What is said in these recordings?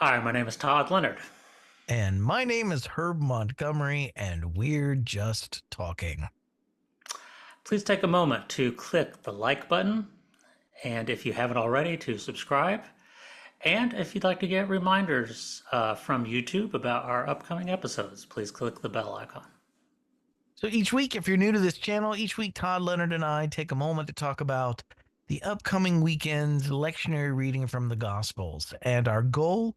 Hi, my name is Todd Leonard. And my name is Herb Montgomery, and we're just talking. Please take a moment to click the like button, and if you haven't already, to subscribe. And if you'd like to get reminders from YouTube about our upcoming episodes, please click the bell icon. So each week, if you're new to this channel, each week Todd, Leonard, and I take a moment to talk about the upcoming weekend's lectionary reading from the Gospels. And our goal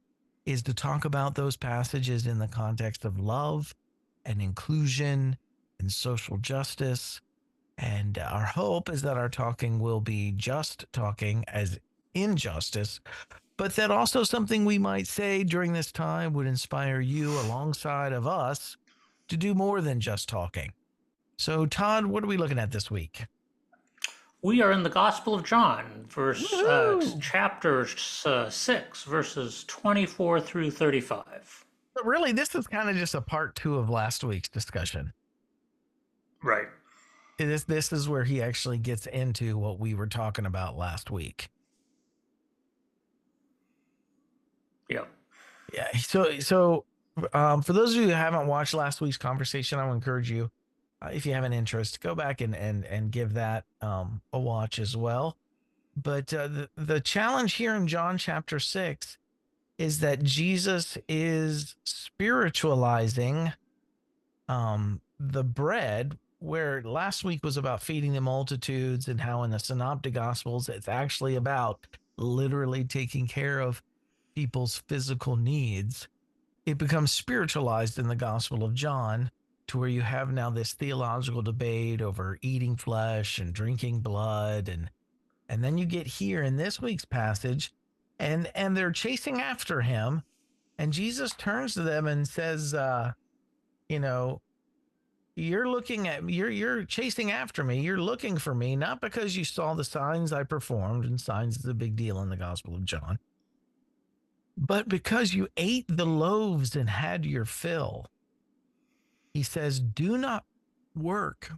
is to talk about those passages in the context of love and inclusion and social justice. And our hope is that our talking will be just talking as injustice, but that also something we might say during this time would inspire you alongside of us to do more than just talking. So, Todd, what are we looking at this week? We are in the Gospel of John, Woohoo! chapter 6, verses 24 through 35. But really, this is kind of just a part two of last week's discussion. Right. This is where he actually gets into what we were talking about last week. Yep. Yeah. So, for those of you who haven't watched last week's conversation, I would encourage you, if you have an interest, go back and give that a watch as well. But the challenge here in John chapter 6 is that Jesus is spiritualizing the bread, where last week was about feeding the multitudes, and how in the synoptic gospels it's actually about literally taking care of people's physical needs. It becomes spiritualized in the Gospel of John, to where you have now this theological debate over eating flesh and drinking blood, and then you get here in this week's passage, and they're chasing after him, and Jesus turns to them and says, you know, you're chasing after me, you're looking for me not because you saw the signs I performed, and signs is a big deal in the Gospel of John, but because you ate the loaves and had your fill. He says, do not work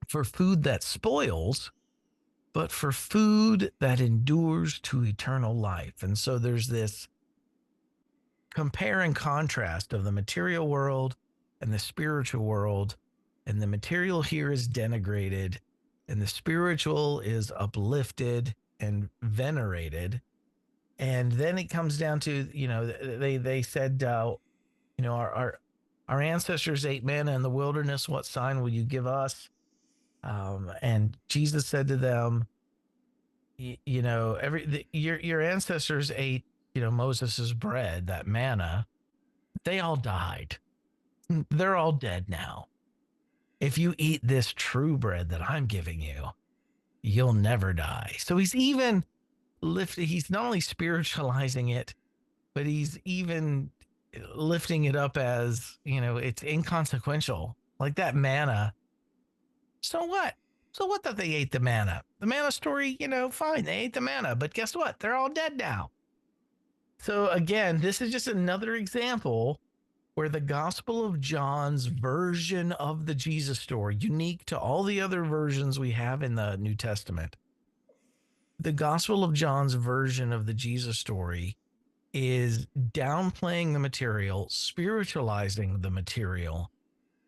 for food that spoils, but for food that endures to eternal life. And so there's this compare and contrast of the material world and the spiritual world. And the material here is denigrated, and the spiritual is uplifted and venerated. And then it comes down to, they said, our ancestors ate manna in the wilderness. What sign will you give us? And Jesus said to them, your ancestors ate, Moses's bread, that manna. They all died. They're all dead now. If you eat this true bread that I'm giving you, you'll never die. So he's even lifted. He's not only spiritualizing it, but he's even lifting it up as, it's inconsequential, like that manna. So what? So what that they ate the manna? The manna story, fine, they ate the manna, but guess what? They're all dead now. So again, this is just another example where the Gospel of John's version of the Jesus story, unique to all the other versions we have in the New Testament, the Gospel of John's version of the Jesus story is downplaying the material, spiritualizing the material,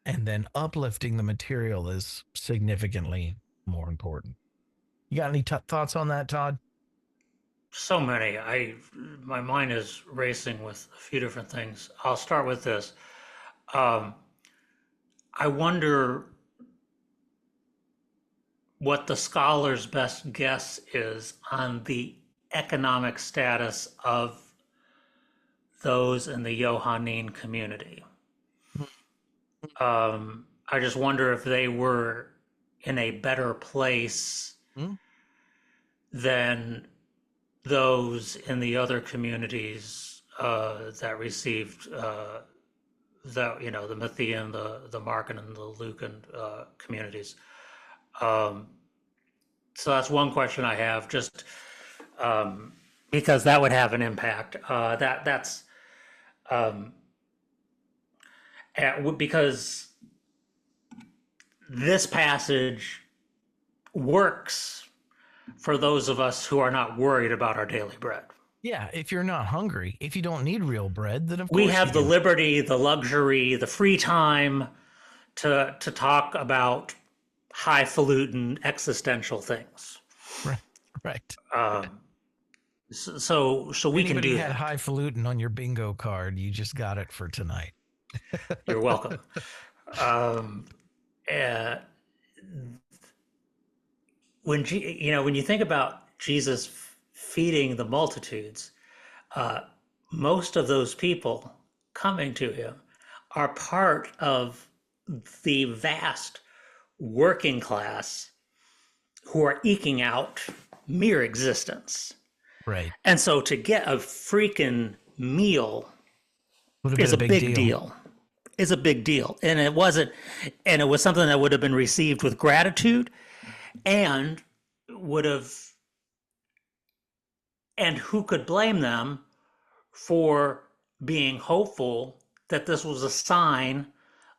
and then uplifting the material is significantly more important. You got any thoughts on that, Todd? So many. My mind is racing with a few different things. I'll start with this. Um, I wonder what the scholar's best guess is on the economic status of those in the Johannine community. I just wonder if they were in a better place Hmm? than those in the other communities that received the Matthean, the Markan, and the Lucan communities. Um, so that's one question I have, just because that would have an impact. That's because this passage works for those of us who are not worried about our daily bread. Yeah, if you're not hungry, if you don't need real bread, then of We course you have the can. liberty, the luxury, the free time to talk about highfalutin existential things. Right. Right. Um, so If we can anybody do had that. highfalutin on your bingo card, you just got it for tonight. You're welcome. Um, uh, when you think about Jesus feeding the multitudes, uh, most of those people coming to him are part of the vast working class who are eking out mere existence. Right. And so to get a freaking meal Would have been is a a big big deal. deal. Is a big deal. And it was something that would have been received with gratitude and would have, and who could blame them for being hopeful that this was a sign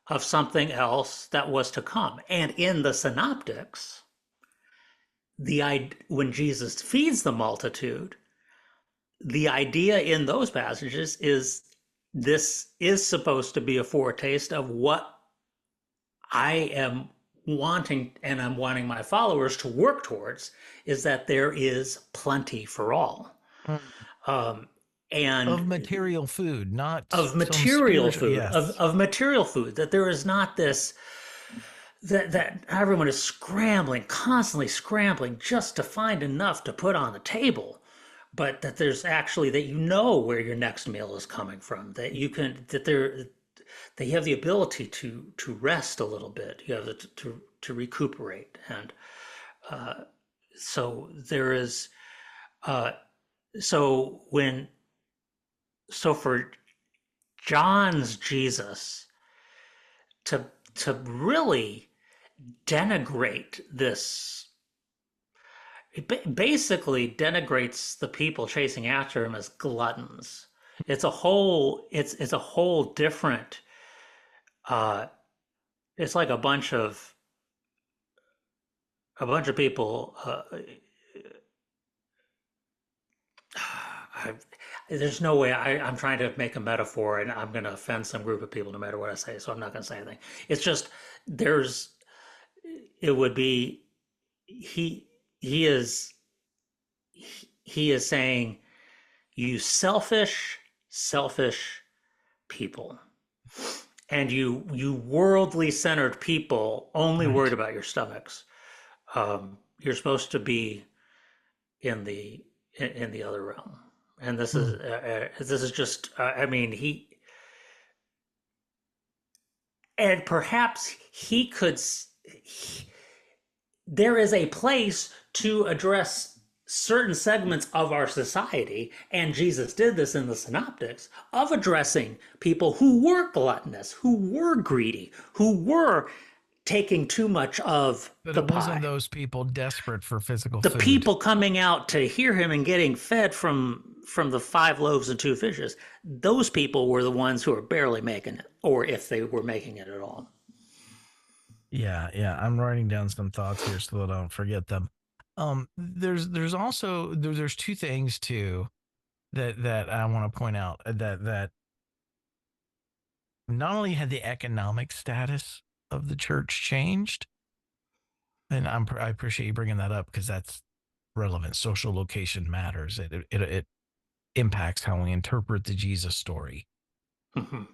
of something else that was to come. And in the synoptics, when Jesus feeds the multitude, the idea in those passages is this is supposed to be a foretaste of what I am wanting, and I'm wanting my followers to work towards, is that there is plenty for all. Mm. Um, Of and material food, not of some material spiritual. food, Yes. of material food, that there is not this that everyone is scrambling, constantly scrambling just to find enough to put on the table, but that there's actually that where your next meal is coming from, that you can that you have the ability to rest a little bit, you have to recuperate, and uh, so there is uh, so when so for John's Jesus to really denigrate this, it basically denigrates the people chasing after him as gluttons. It's a whole different uh it's like a bunch of people I, there's no way I'm trying to make a metaphor and I'm going to offend some group of people no matter what I say, so I'm not going to say anything. It's just there's it would be he he is he is saying, you selfish people, and you worldly centered people only worried Right. about your stomachs. You're supposed to be in the other realm, and Mm. this is just I mean he and perhaps he could he, there is a place to address certain segments of our society, and Jesus did this in the synoptics, of addressing people who were gluttonous, who were greedy, who were taking too much of But the it wasn't pie. those people desperate for physical The food. people coming out to hear him and getting fed from the 5 loaves and 2 fishes, those people were the ones who were barely making it, or if they were making it at all. Yeah, yeah. I'm writing down some thoughts here so that I don't forget them. There's also there's two things too that I want to point out that not only had the economic status of the church changed, and I appreciate you bringing that up because that's relevant. Social location matters. It impacts how we interpret the Jesus story. Mm-hmm.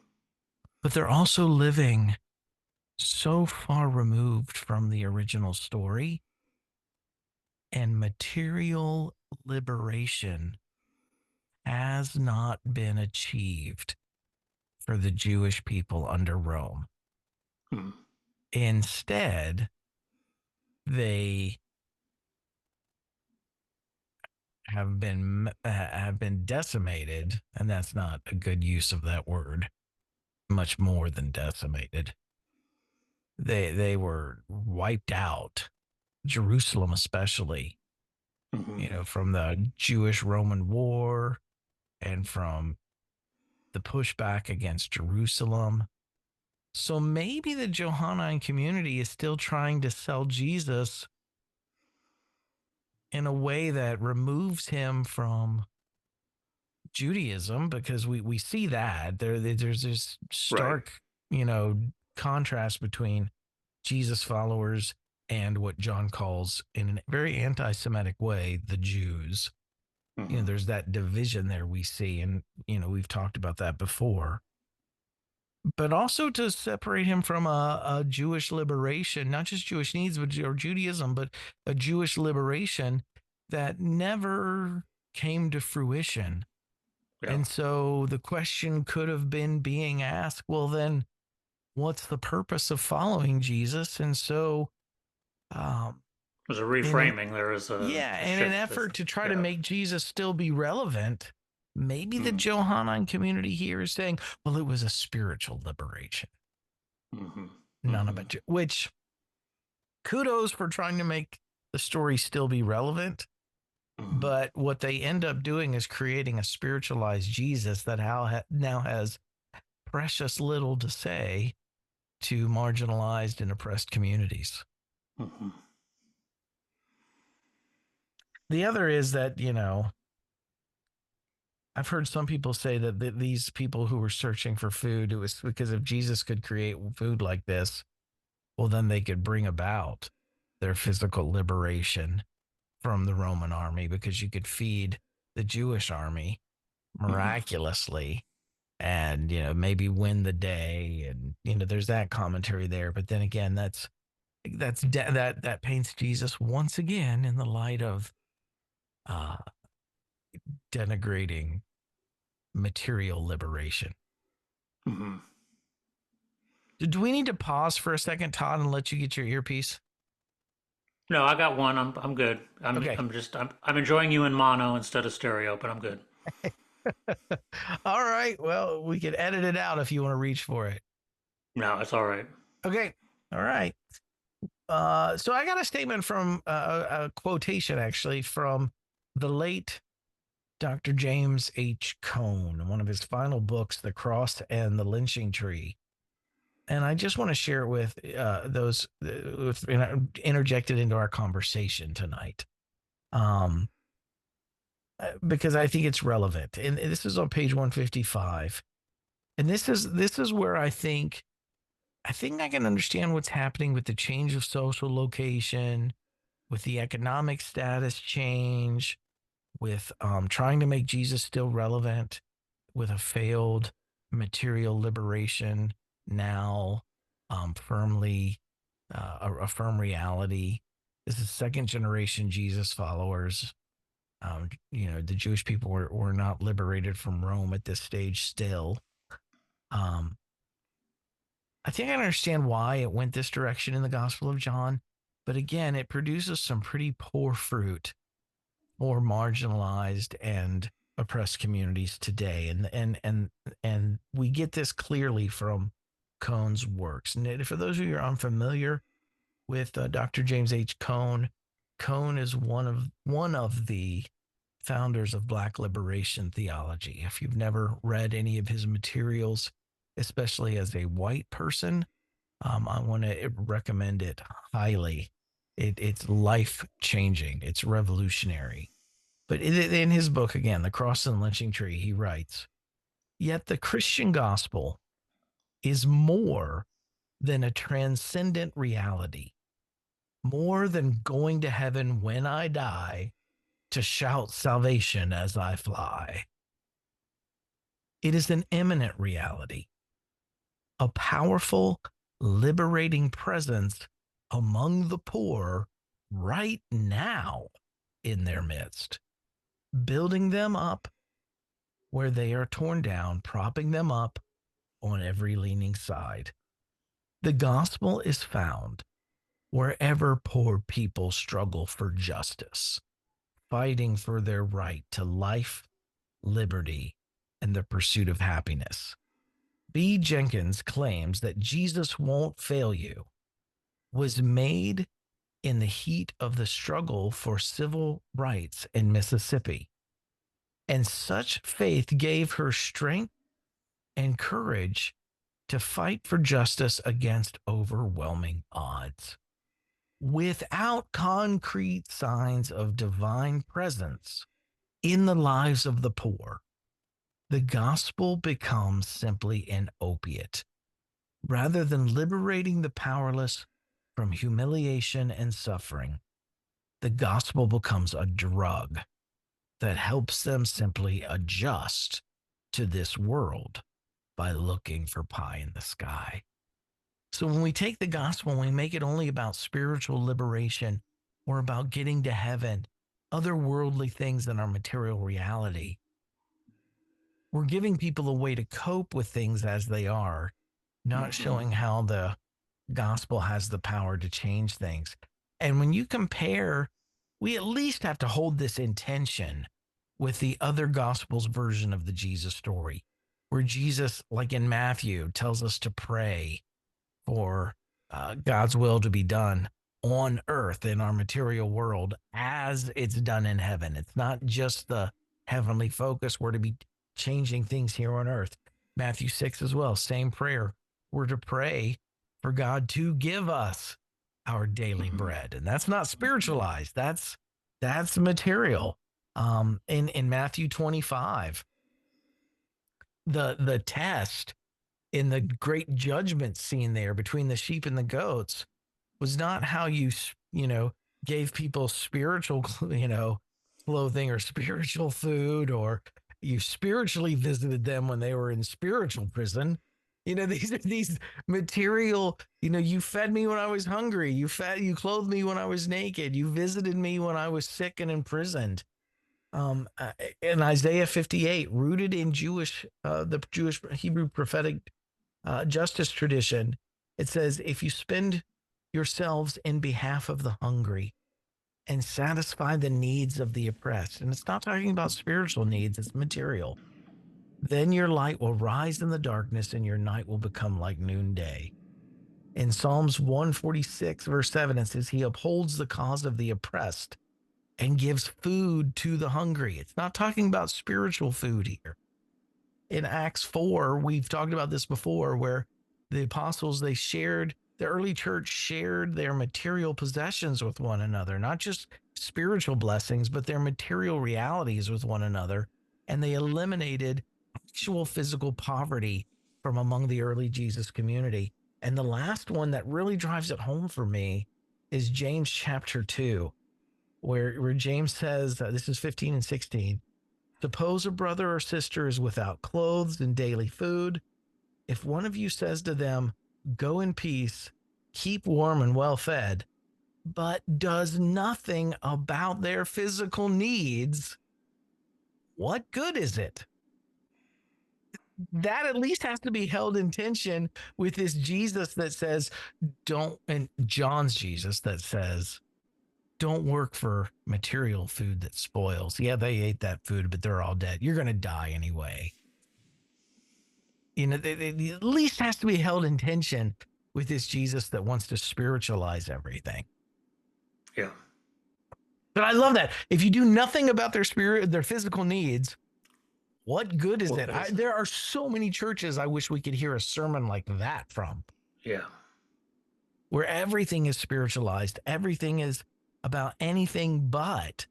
But they're also living so far removed from the original story, and material liberation has not been achieved for the Jewish people under Rome. Mm-hmm. Instead, they have been decimated, and that's not a good use of that word. Much more than decimated. They were wiped out. Jerusalem, especially, Mm-hmm. from the Jewish Roman War and from the pushback against Jerusalem. So maybe the Johannine community is still trying to sell Jesus in a way that removes him from Judaism, because we see that there's this Right. stark, contrast between Jesus followers and what John calls, in a very anti-Semitic way, the Jews. Hmm. There's that division there we see, and we've talked about that before. But also to separate him from a Jewish liberation, not just Jewish needs, but or Judaism, but a Jewish liberation that never came to fruition. Yeah. And so the question could have been being asked, well, then what's the purpose of following Jesus? And so, um, There's a in an reframing. There is yeah, a in an shift. effort to try to Yeah. make Jesus still be relevant, maybe the Mm-hmm. Johannine community here is saying, well, it was a spiritual liberation, Mm-hmm. none of Mm-hmm. it. Which kudos for trying to make the story still be relevant. Mm-hmm. But what they end up doing is creating a spiritualized Jesus that now has precious little to say to marginalized and oppressed communities. Mm-hmm. The other is that, I've heard some people say that these people who were searching for food, it was because if Jesus could create food like this, well, then they could bring about their physical liberation from the Roman army, because you could feed the Jewish army Mm-hmm. miraculously and, maybe win the day. And, there's that commentary there. But then again, that paints Jesus once again in the light of uh, denigrating material liberation. Mm-hmm. Do we need to pause for a second, Todd, and let you get your earpiece? No, I got one. I'm good. Okay. I'm enjoying you in mono instead of stereo, but I'm good. All right. Well, we can edit it out if you want to reach for it. No, it's all right. Okay. All right. So I got a statement from a quotation actually from the late Dr. James H. Cone in one of his final books, The Cross and the Lynching Tree. And I just want to share it with those interjected into our conversation tonight, um, because I think it's relevant. And this is on page 155. And this is where I think I can understand what's happening with the change of social location, with the economic status change, with trying to make Jesus still relevant, with a failed material liberation now firmly a firm reality. This is second generation Jesus followers. The Jewish people were not liberated from Rome at this stage still. Um, I think I understand why it went this direction in the Gospel of John, but again, it produces some pretty poor fruit for marginalized and oppressed communities today, and we get this clearly from Cone's works. And for those of you who are unfamiliar with Dr. James H. Cone, Cone is one of the founders of Black liberation theology. If you've never read any of his materials, especially as a white person, I want to recommend it highly. It's life changing. It's revolutionary. But in his book, again, The Cross and Lynching Tree, he writes, yet the Christian gospel is more than a transcendent reality, more than going to heaven when I die to shout salvation as I fly. It is an imminent reality, a powerful, liberating presence among the poor right now in their midst, building them up where they are torn down, propping them up on every leaning side. The gospel is found wherever poor people struggle for justice, fighting for their right to life, liberty, and the pursuit of happiness. B. Jenkins claims that Jesus Won't Fail You was made in the heat of the struggle for civil rights in Mississippi. And such faith gave her strength and courage to fight for justice against overwhelming odds. Without concrete signs of divine presence in the lives of the poor, the gospel becomes simply an opiate. Rather than liberating the powerless from humiliation and suffering, the gospel becomes a drug that helps them simply adjust to this world by looking for pie in the sky. So when we take the gospel and we make it only about spiritual liberation or about getting to heaven, otherworldly things than our material reality, we're giving people a way to cope with things as they are, not Mm-hmm. showing how the gospel has the power to change things. And when you compare, we at least have to hold this intention with the other gospels version of the Jesus story, where Jesus, like in Matthew, tells us to pray for God's will to be done on earth in our material world as it's done in heaven. It's not just the heavenly focus. We're to be changing things here on earth. Matthew 6 as well, same prayer. We're to pray for God to give us our daily Mm-hmm. bread. And that's not spiritualized. That's material. In Matthew 25, the test in the great judgment scene there between the sheep and the goats was not how you gave people spiritual, clothing or spiritual food, or you spiritually visited them when they were in spiritual prison. These are these material, you fed me when I was hungry. You clothed me when I was naked. You visited me when I was sick and imprisoned. In Isaiah 58, rooted in the Jewish Hebrew prophetic justice tradition, it says, if you spend yourselves in behalf of the hungry and satisfy the needs of the oppressed, and it's not talking about spiritual needs, it's material, then your light will rise in the darkness and your night will become like noonday. In Psalms 146, verse 7, it says, he upholds the cause of the oppressed and gives food to the hungry. It's not talking about spiritual food here. In Acts 4, we've talked about this before, where the apostles, the early church shared their material possessions with one another, not just spiritual blessings, but their material realities with one another. And they eliminated actual physical poverty from among the early Jesus community. And the last one that really drives it home for me is James chapter 2, where James says, this is 15 and 16, suppose a brother or sister is without clothes and daily food. If one of you says to them, go in peace, keep warm and well fed, but does nothing about their physical needs, what good is it? That at least has to be held in tension with this Jesus that says, and John's Jesus that says, don't work for material food that spoils. Yeah, they ate that food, but they're all dead. You're going to die anyway. They at least has to be held in tension with this Jesus that wants to spiritualize everything. Yeah. But I love that. If you do nothing about their physical needs, what good is What it? good is it? There are so many churches I wish we could hear a sermon like that from, Yeah. where everything is spiritualized. Everything is about anything but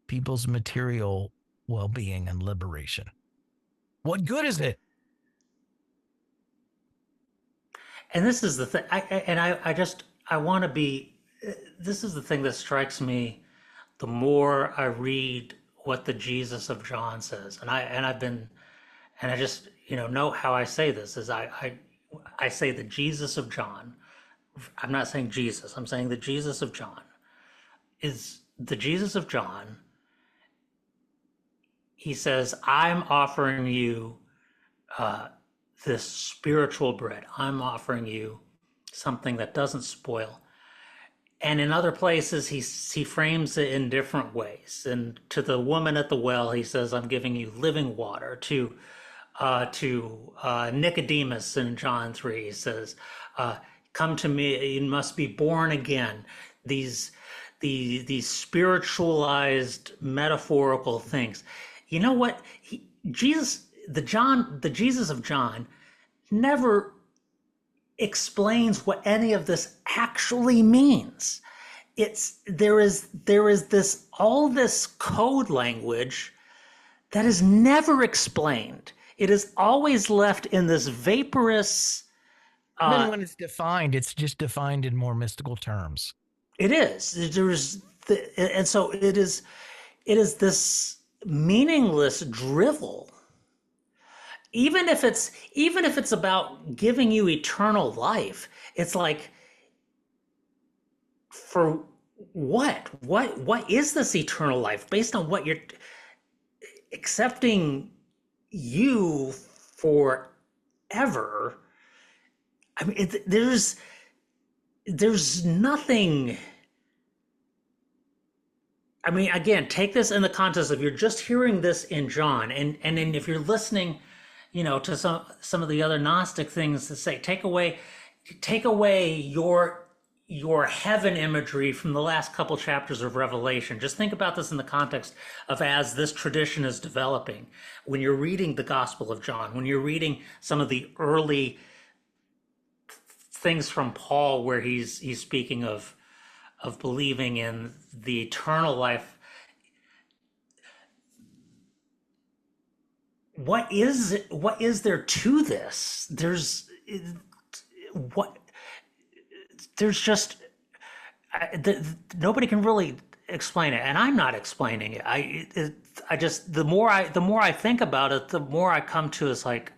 people's material well-being and liberation. What good is it? And this is the thing. I want to be. This is the thing that strikes me the more I read what the Jesus of John says, and I just know how I say this is I say the Jesus of John. I'm not saying Jesus. I'm saying the Jesus of John is the Jesus of John. He says, I'm offering you uh, this spiritual bread. I'm offering you something that doesn't spoil. And in other places, he frames it in different ways. And to the woman at the well, he says, I'm giving you living water. To Nicodemus in John 3, he says, come to me, you must be born again. These, these spiritualized, metaphorical things. You know what? The Jesus of John never explains what any of this actually means. There is this code language that is never explained. it is always left in this vaporous. Even uh when it's defined, it's just defined in more mystical terms. it is and so it is this meaningless drivel, even if it's about giving you eternal life. It's like, for what is this eternal life based on what you're accepting you forever? I mean, there's nothing. I mean, again, take this in the context of, you're just hearing this in John, and then if you're listening, to some of the other Gnostic things to say, take away your heaven imagery from the last couple chapters of Revelation. Just think about this in the context of, as this tradition is developing. When you're reading the Gospel of John, when you're reading some of the early things from Paul, where he's speaking of believing in the eternal life. What is there to this? What there's just nobody can really explain it, and I'm not explaining it. I just, the more I think about it, the more I come to, is like,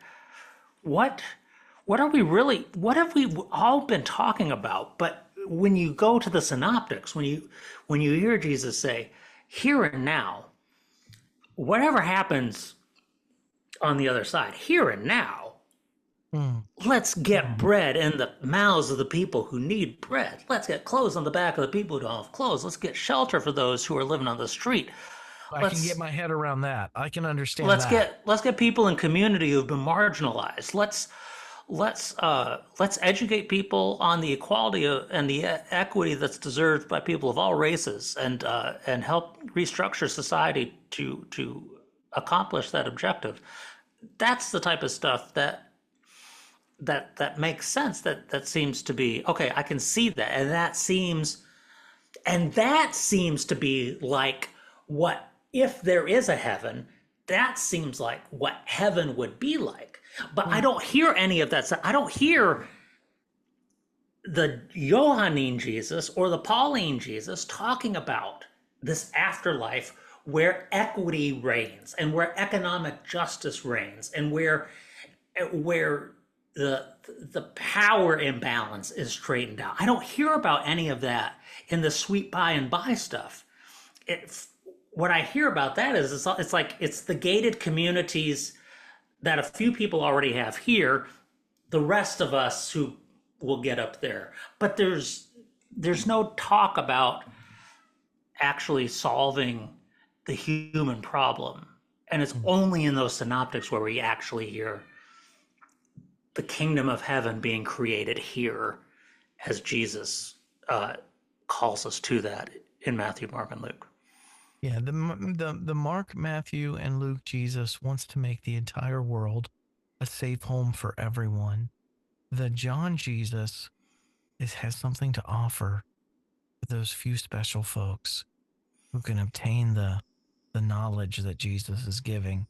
what what have we all been talking about? But when you go to the synoptics, when you hear Jesus say, here and now, whatever happens on the other side, here and now, Mm. let's get bread in the mouths of the people who need bread. Let's get clothes on the back of the people who don't have clothes. Let's get shelter for those who are living on the street. I can get Let's my head around that. I can understand let's that. get people in community who've been marginalized. Let's educate people on the equality and the equity that's deserved by people of all races, and help restructure society to accomplish that objective. That's the type of stuff that makes sense. That seems to be okay. I can see that, and that seems to be like, what if there is a heaven? That seems like what heaven would be like. But I Mm. don't hear any of that stuff. I don't hear the Johannine Jesus or the Pauline Jesus talking about this afterlife where equity reigns, and where economic justice reigns, and where the power imbalance is straightened out. I don't hear about any of that in the sweet by and by stuff. What I hear about that is, it's like, it's the gated communities that a few people already have here, the rest of us who will get up there. But there's no talk about actually solving the human problem. And it's Mm. only in those synoptics where we actually hear the kingdom of heaven being created here, as Jesus uh, calls us to that in Matthew, Mark, and Luke. Yeah, the Mark, Matthew, and Luke Jesus wants to make the entire world a safe home for everyone. The John Jesus has something to offer for those few special folks who can obtain the knowledge that Jesus is giving,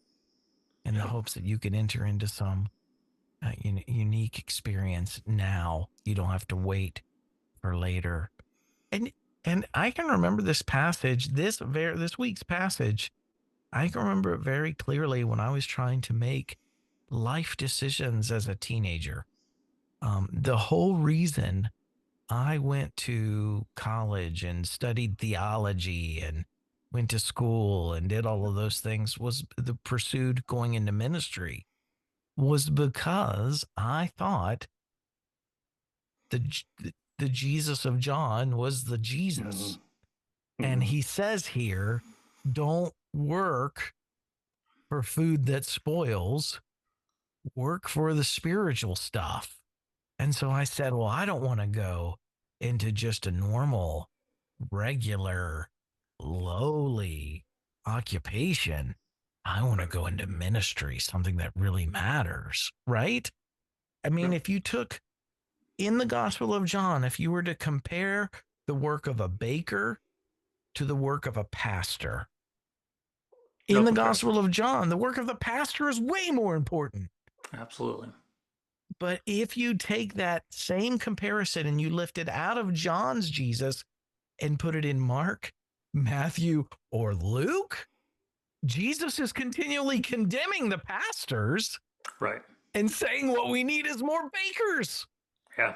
in the hopes that you can enter into some unique experience now. You don't have to wait for later. And and I can remember this passage, this week's passage. I can remember it very clearly when I was trying to make life decisions as a teenager. The whole reason I went to college and studied theology and went to school and did all of those things was the pursued going into ministry, was because I thought the the Jesus of John was the Mm-hmm. Jesus. And Mm-hmm. he says here, don't work for food that spoils, work for the spiritual stuff. And so I said, well, I don't want to go into just a normal, regular, lowly occupation. I want to go into ministry, something that really matters, right? I mean, Yep. if you took in the Gospel of John, if you were to compare the work of a baker to the work of a pastor, In No the comparison. Gospel of John, the work of the pastor is way more important. Absolutely. But if you take that same comparison and you lift it out of John's Jesus and put it in Mark, Matthew, or Luke, Jesus is continually condemning the pastors Right. and saying what we need is more bakers. Yeah.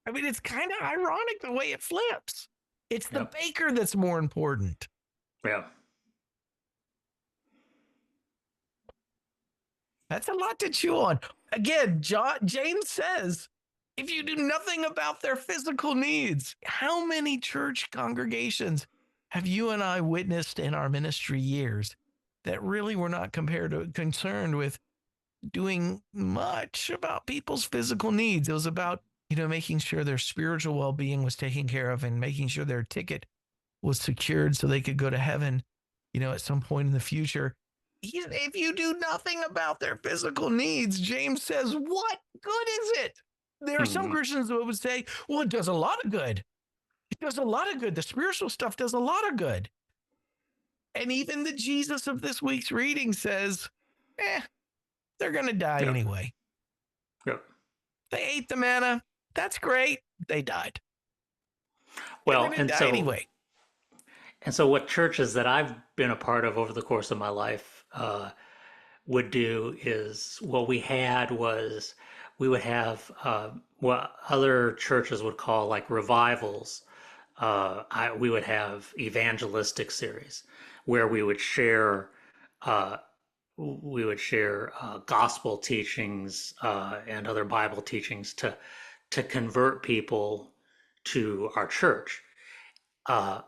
I mean, it's kind of ironic the way it flips. It's the Yep. baker that's more important. Yeah. That's a lot to chew on. Again, James says, if you do nothing about their physical needs, how many church congregations have you and I witnessed in our ministry years that really were not concerned with doing much about people's physical needs? It was about, making sure their spiritual well-being was taken care of and making sure their ticket was secured so they could go to heaven, at some point in the future. If you do nothing about their physical needs, James says, what good is it? There are some Hmm. Christians who would say, well, it does a lot of good. It does a lot of good. The spiritual stuff does a lot of good. And even the Jesus of this week's reading says, they're going to die Yep. anyway. Yep. They ate the manna. That's great. They died. They're Well, going to and die so anyway. what churches that I've been a part of over the course of my life would do is what we had was we would have what other churches would call like revivals. We would have evangelistic series where uh, we would share gospel teachings and other Bible teachings to convert people to our church. Uh,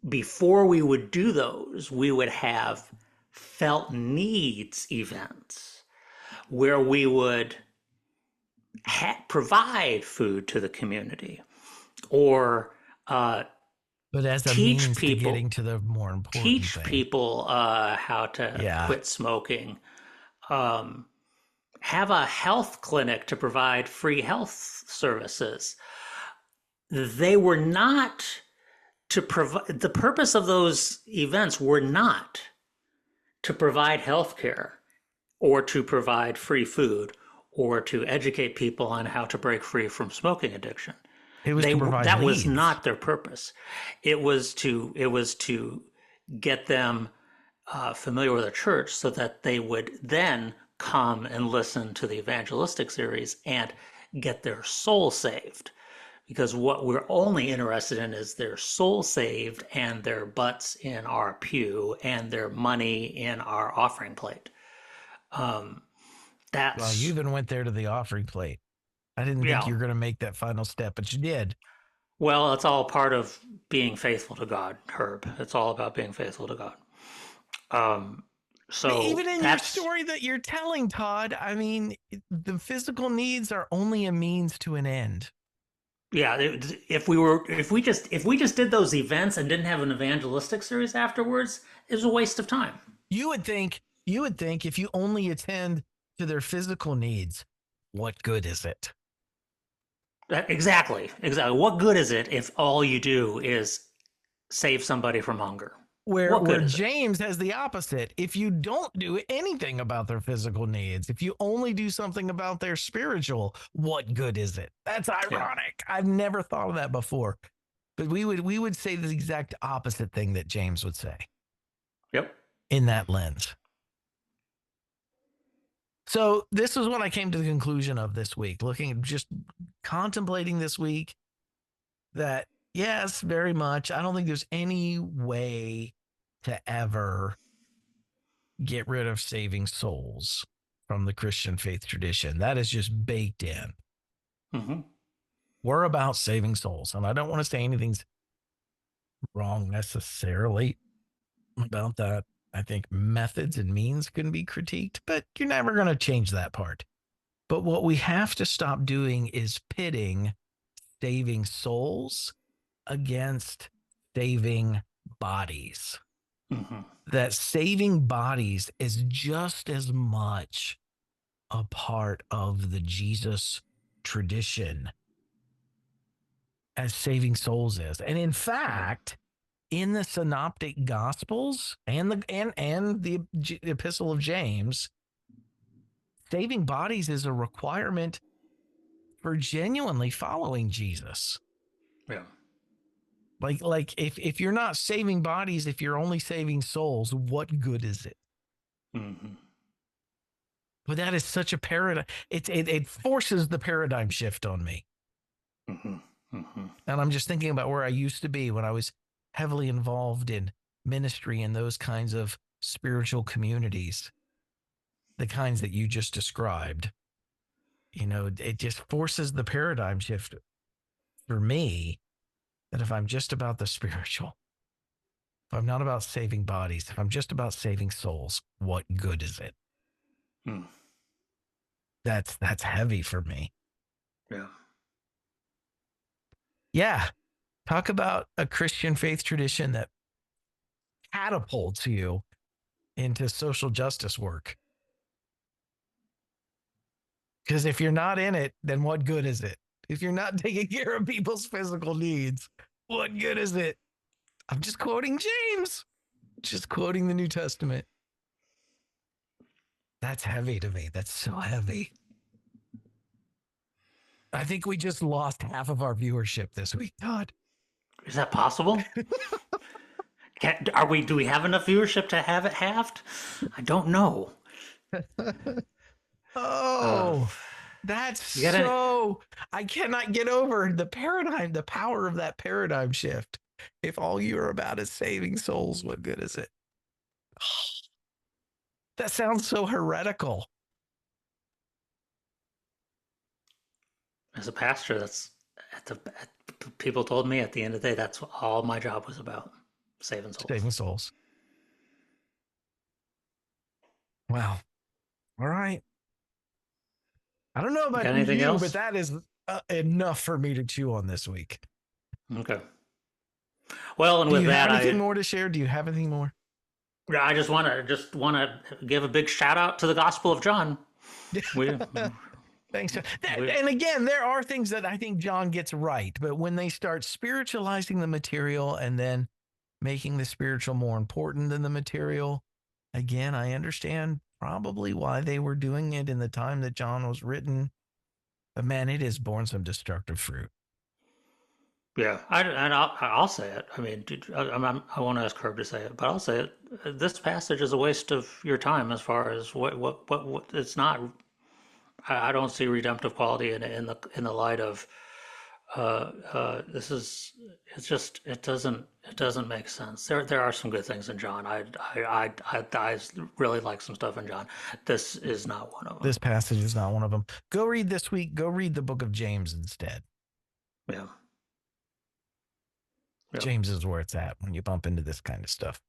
Before we would do those, we would have felt needs events where we would provide food to the community or uh, But as a teach means to people getting to the more important teach thing. people how to Yeah. quit smoking, um, have a health clinic to provide free health services. They were not to provide, the purpose of those events were not to provide health care or to provide free food or to educate people on how to break free from smoking addiction. It was to provide That was needs. not their purpose. It was to get them familiar with the church so that they would then come and listen to the evangelistic series and get their soul saved. Because what we're only interested in is their soul saved and their butts in our pew and their money in our offering plate. Um, Well, you that's, even went there to the offering plate. I didn't think yeah. you were going to make that final step, but you did. Well, it's all part of being faithful to God, Herb. It's all about being faithful to God. Um, I mean, so even in your that's, story that you're telling, Todd, I mean, the physical needs are only a means to an end. yeah. If we just did those events and didn't have an evangelistic series afterwards, it was a waste of time. You would think if you only attend to their physical needs, what good is it? Exactly. Exactly. What good is it if all you do is save somebody from hunger? Where What where good is it? James has the opposite. If you don't do anything about their physical needs, if you only do something about their spiritual, what good is it? That's Yeah. ironic. I've never thought of that before. But we would say the exact opposite thing that James would say Yep. in that lens. So this is what I came to the conclusion of this week, looking just contemplating this week that yes, very much. I don't think there's any way to ever get rid of saving souls from the Christian faith tradition. That is just baked in. Hmm. We're about saving souls. And I don't want to say anything's wrong necessarily about that. I think methods and means can be critiqued, but you're never going to change that part. But what we have to stop doing is pitting saving souls against saving bodies. Hmm. That saving bodies is just as much a part of the Jesus tradition as saving souls is. And in fact, in the synoptic gospels and the epistle of James, saving bodies is a requirement for genuinely following Jesus. Yeah. Like if you're not saving bodies, if you're only saving souls, what good is it? Mm-hmm. But that is such a paradigm. It forces the paradigm shift on me. Mm-hmm. Mm-hmm. And I'm just thinking about where I used to be when I was heavily involved in ministry and those kinds of spiritual communities, the kinds that you just described. You know, it just forces the paradigm shift for me that if I'm just about the spiritual, if I'm not about saving bodies, if I'm just about saving souls, what good is it? Mm. That's heavy for me. Yeah. Yeah. Talk about a Christian faith tradition that catapults you into social justice work. Because if you're not in it, then what good is it? If you're not taking care of people's physical needs, what good is it? I'm just quoting James, just quoting the New Testament. That's heavy to me. That's so heavy. I think we just lost half of our viewership this week, Todd. Is that possible? Do we have enough viewership to have it halved? I don't know. Uh, Oh, that's you gotta. so. I cannot get over the paradigm, the power of that paradigm shift. If all you're about is saving souls, what good is it? That sounds so heretical. As a pastor, people told me at the end of the day that's what all my job was about, saving souls. Saving souls. Wow. All right. I don't know about Got anything you, else? but that is enough for me to chew on this week. Okay. Well, and Do with you that, have anything more to share? Do you have anything more? I just want to give a big shout out to the Gospel of John. We, Thanks. And again, there are things that I think John gets right, but when they start spiritualizing the material and then making the spiritual more important than the material, again, I understand probably why they were doing it in the time that John was written. But man, it has borne some destructive fruit. yeah, I'll say it. I mean, I won't ask Herb to say it, but I'll say it. This passage is a waste of your time as far as what it's not. I don't see redemptive quality in the light of this is it doesn't make sense. There are some good things in John. I really like some stuff in John. This is not one of them. This passage is not one of them. Go read this week. Go read the book of James instead. Yeah. Yep. James is where it's at when you bump into this kind of stuff.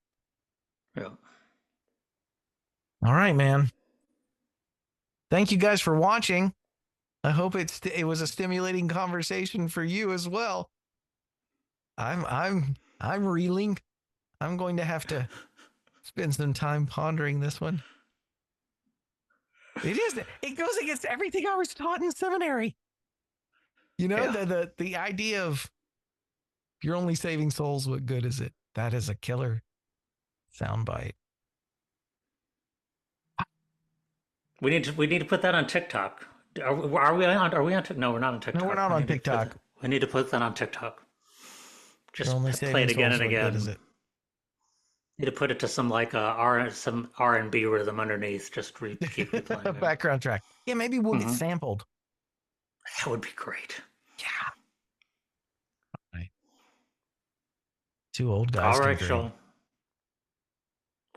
Yeah. All right, man. Thank you guys for watching. I hope it was a stimulating conversation for you as well. I'm reeling. I'm going to have to spend some time pondering this one. It goes against everything I was taught in seminary. You know, Yeah. the idea of you're only saving souls, what good is it? That is a killer soundbite. We need to put that on TikTok. Are we on TikTok? No, we're not on TikTok. No, we're not on TikTok. We need to put that on TikTok. Just only play it again and again. What good is it? Need to put it to some some R&B rhythm underneath. Just keep replaying it. Background track. Yeah, maybe we'll get sampled. That would be great. Yeah. Right. Two old guys. All right, Joel.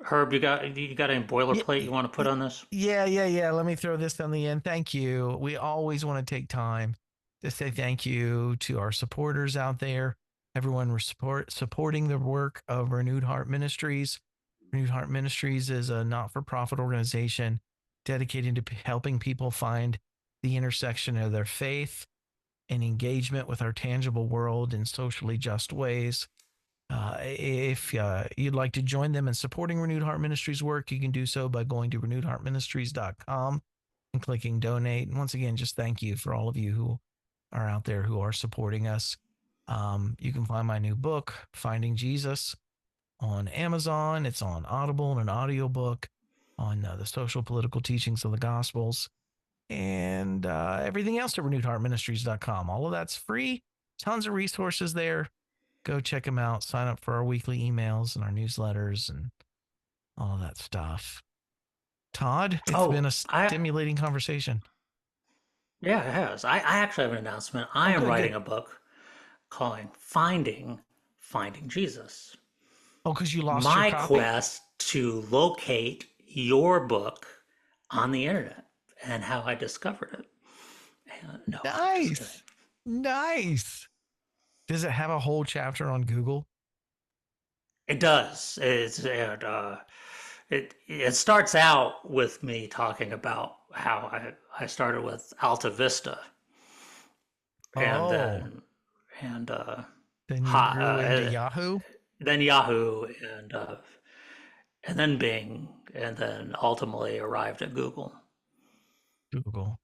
Herb, you got any boilerplate you want to put on this? Yeah. Let me throw this on the end. Thank you. We always want to take time to say thank you to our supporters out there. Everyone supporting the work of Renewed Heart Ministries. Renewed Heart Ministries is a not-for-profit organization dedicated to helping people find the intersection of their faith and engagement with our tangible world in socially just ways. If you'd like to join them in supporting Renewed Heart Ministries work, you can do so by going to renewedheartministries.com and clicking donate. And once again, just thank you for all of you who are out there who are supporting us. You can find my new book, Finding Jesus, on Amazon. It's on Audible and an audiobook on the social political teachings of the Gospels, and everything else at renewedheartministries.com. All of that's free. Tons of resources there. Go check them out. Sign up for our weekly emails and our newsletters and all of that stuff. Todd, it's been a Oh, stimulating conversation. yeah, it has. I actually have an announcement. I Oh, am good, writing good. a book calling Finding Jesus. Oh, because you lost your My copy? quest to locate your book on the internet and how I discovered it. No, I'm just kidding. Nice. Nice. Does it have a whole chapter on Google? It does. It starts out with me talking about how I started with Alta Vista, and Oh, and then you ha, grew into Yahoo? then Yahoo, and then Bing, and then ultimately arrived at Google. Google.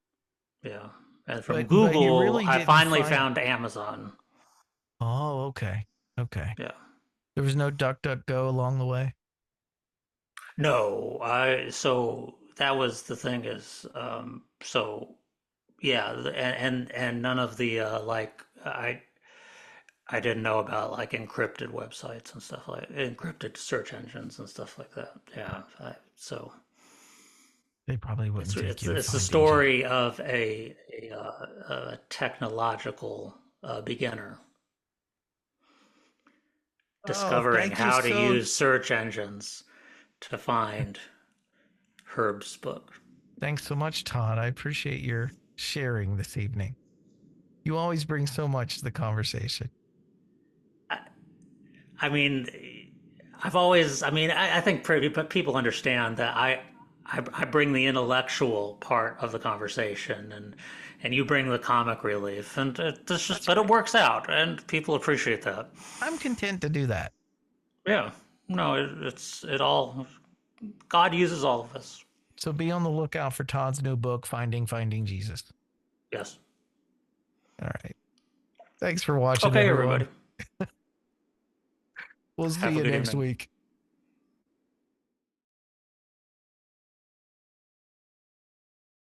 Yeah, and from But you Google, really I didn't finally find. found Amazon. Oh, okay. Okay. Yeah. There was no DuckDuckGo along the way. No, I so that was the thing is so yeah, and none of the I didn't know about like encrypted websites and stuff like encrypted search engines and stuff like that. Yeah, so They probably it's wouldn't take it's you to it's the Finding Jesus. story of a technological beginner Oh, discovering thank you how to so. use search engines to find Herb's book. Thanks so much, Todd. I appreciate your sharing this evening. You always bring so much to the conversation. I, I mean, I've always, I mean, I think but people understand that I bring the intellectual part of the conversation, and you bring the comic relief, and That's but it great. works out, and people appreciate that. I'm content to do that. Yeah, no, it all God uses all of us. So be on the lookout for Todd's new book, Finding Jesus. Yes. All right. Thanks for watching, Okay, everyone. everybody. We'll see Have a you good next evening. week.